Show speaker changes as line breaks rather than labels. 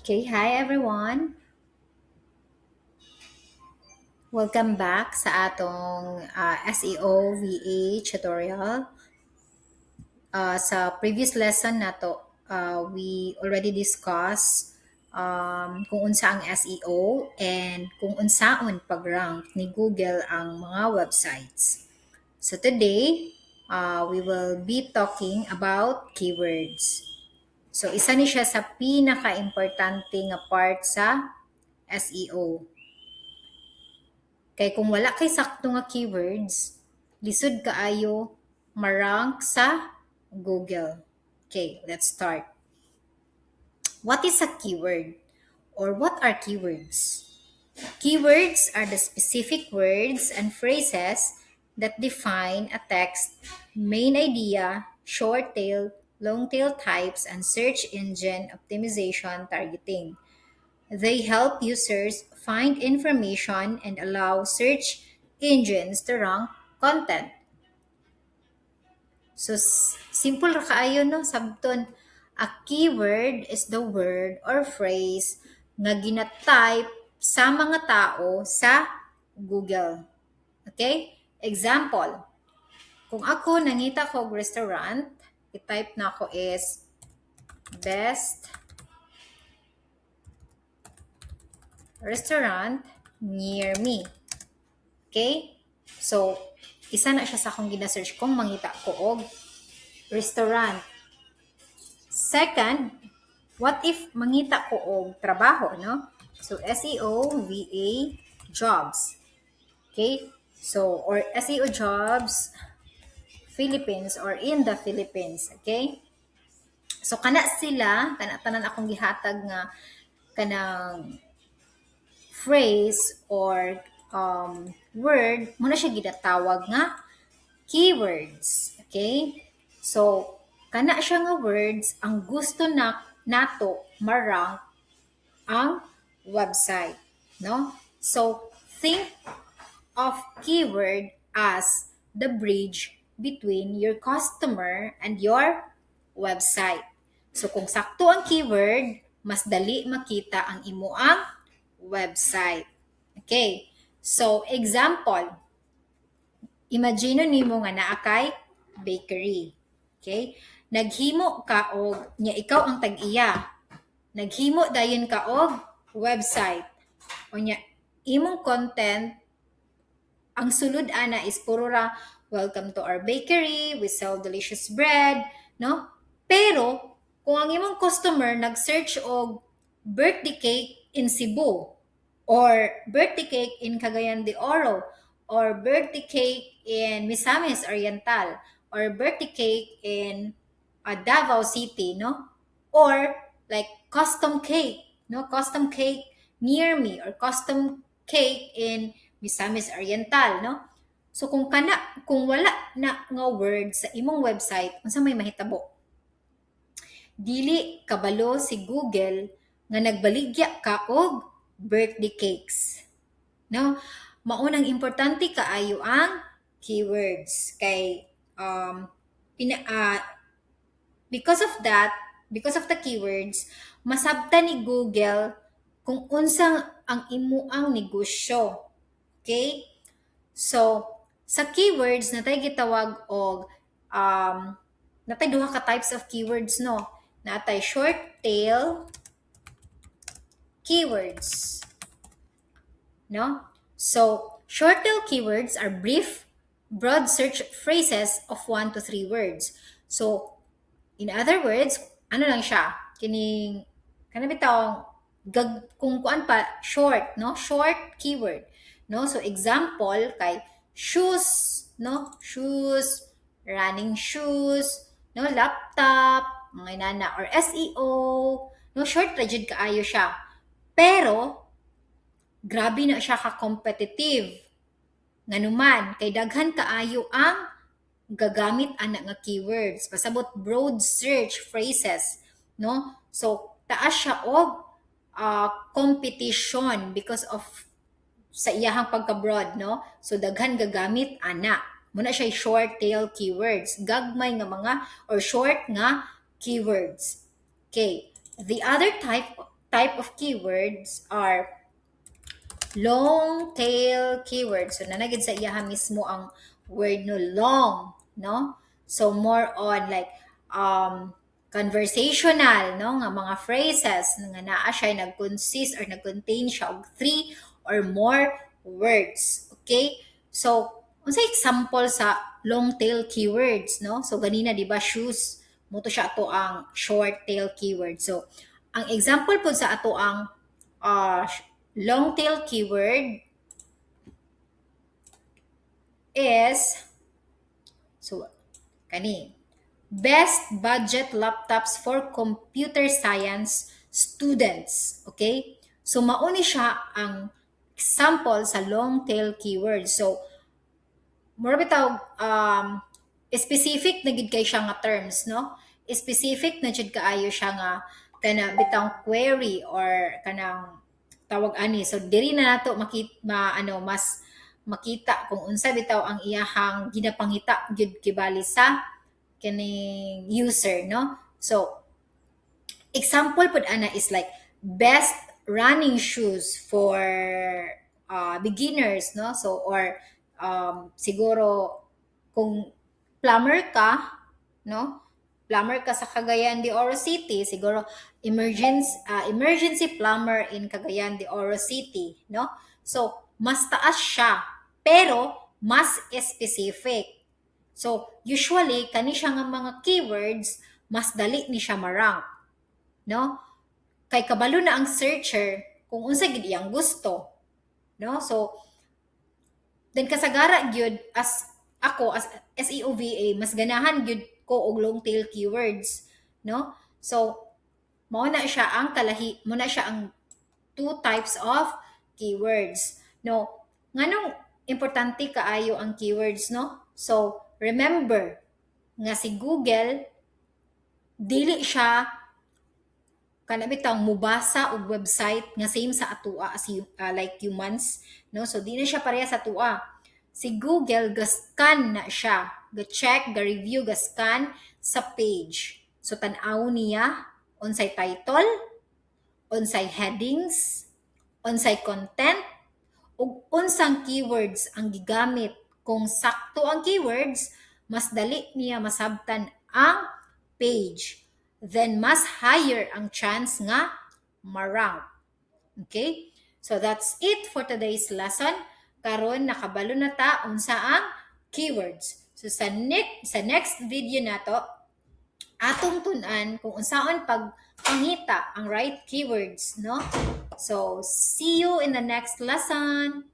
Okay, hi everyone. Welcome back sa atong SEO VA tutorial. Sa previous lesson nato, we already discussed kung unsa ang SEO and kung unsaon pag-rank ni Google ang mga websites. So today, we will be talking about keywords. So isa ni siya sa pinaka-importante nga part sa SEO. Kay kung wala kay sakto nga keywords, lisod kaayo marank sa Google. Okay, let's start. What is a keyword? Or what are keywords? Keywords are the specific words and phrases that define a text, main idea, short tail, long tail types, and search engine optimization targeting. They help users find information and allow search engines to rank content. So, simple ra kaayo no, sabton. A keyword is the word or phrase nga gina-type sa mga tao sa Google. Okay? Example, kung ako nangita ko og restaurant, i-type na ko is best restaurant near me. Okay? So, isa na siya sa akong gina-search kung mangita ko og restaurant. Second, what if mangita ko og trabaho, no? So, SEO, VA, jobs. Okay? So, or SEO jobs, Philippines or in the Philippines. Okay? So, kana sila, kana tanan akong gihatag nga kanang phrase or word, muna siya gidatawag nga keywords. Okay? So, kana siya nga words ang gusto nato marank ang website, no? So, think of keyword as the bridge between your customer and your website. So, kung sakto ang keyword, mas dali makita ang imuang website. Okay? So, example, imagine nimo nga naa kay bakery. Okay? Naghimo ka og nya ikaw ang tag-iya. Naghimo dayon ka og website. O nya imong content ang sulod ana is puro ra welcome to our bakery, we sell delicious bread, no? Pero kung ang imong customer nag-search og birthday cake in Cebu or birthday cake in Cagayan de Oro or birthday cake in Misamis Oriental or birthday cake in Davao City, no? Or like custom cake, no? Custom cake near me or custom cake in Misamis Oriental, no? So kung wala na nga word sa imong website, unsa may mahitabo? Dili kabalo si Google nga nagbaligya ka og birthday cakes. No? Maunang importante kaayo ang keywords kay because of that, because of the keywords, masabtan ni Google kung unsang ang imuang negosyo. Okay? So, sa keywords natay gitawag og natay duha ka types of keywords no. Natay short tail keywords. No? So, short tail keywords are brief, broad search phrases of 1 to 3 words. So, in other words, ano lang siya? Kining kanabitaw kung kuan pa short, no? Short keyword, no? So example kay shoes, no? Shoes, running shoes, no? Laptop, mga inana or SEO, no? Short ra jud kaayo siya. Pero grabe na siya ka-competitive. Nganuman kay daghan kaayo ang gagamit ana nga keywords pasabot broad search phrases, no? So taas siya og competition because of sa iyahang pagka-broad, no? So daghan gagamit ana. Muna siya short tail keywords, gagmay nga mga or short nga keywords. Okay, the other type type of keywords are long tail keywords. So nanagid sa iyaha mismo ang word no long, no? So more on like conversational, no, nga mga phrases nga naa siya nag-consist or nag-contain siya og three or more words. Okay? So unsa example sa long tail keywords, no? So ganina di ba shoes mo to siya ato ang short tail keyword. So ang example po sa ato ang uh, long tail keyword is so kani best budget laptops for computer science students. Okay? So mauni siya ang example sa long tail keyword. So mura bitaw specific na gid kay siya nga terms, no? Specific na jud kaayo siya nga kana bitang query or kanang tawag ani. So diri na nato mas makita kung unsa bitaw ang iyahang ginapangita gyud kibali sa kining user, no? So example pud ana is like best running shoes for beginners, no? So or siguro kung plumber ka, no? Plumber ka sa Cagayan de Oro City, siguro emergency plumber in Cagayan de Oro City, no? So mas taas siya, pero mas specific. So usually kani siya nga mga keywords mas dali ni siya ma-rank, no? Kay kabalo na ang searcher kung unsa gid iyang gusto, no? So then kasagara gyud as ako as SEOVA mas ganahan gyud ko og long tail keywords, no? So mao na siya ang two types of keywords, no? Nganong importante kaayo ang keywords, no? So remember nga si Google dili siya kana bitang mubasa og website nga same sa atua as like humans, no? So di na siya pareha sa atua. Si Google gaskan na siya, ga-check, ga-review, gaskan sa page. So tan-aw niya unsay title, unsay headings, unsay content, ug unsang keywords ang gigamit. Kung sakto ang keywords, mas dali niya masabtan ang page. Then mas higher ang chance nga ma-rank. Okay? So that's it for today's lesson. Karon nakabalo na ta unsa ang keywords. So sa next video nato atong tun-an kung unsaon pagpangita ang right keywords, no? So see you in the next lesson.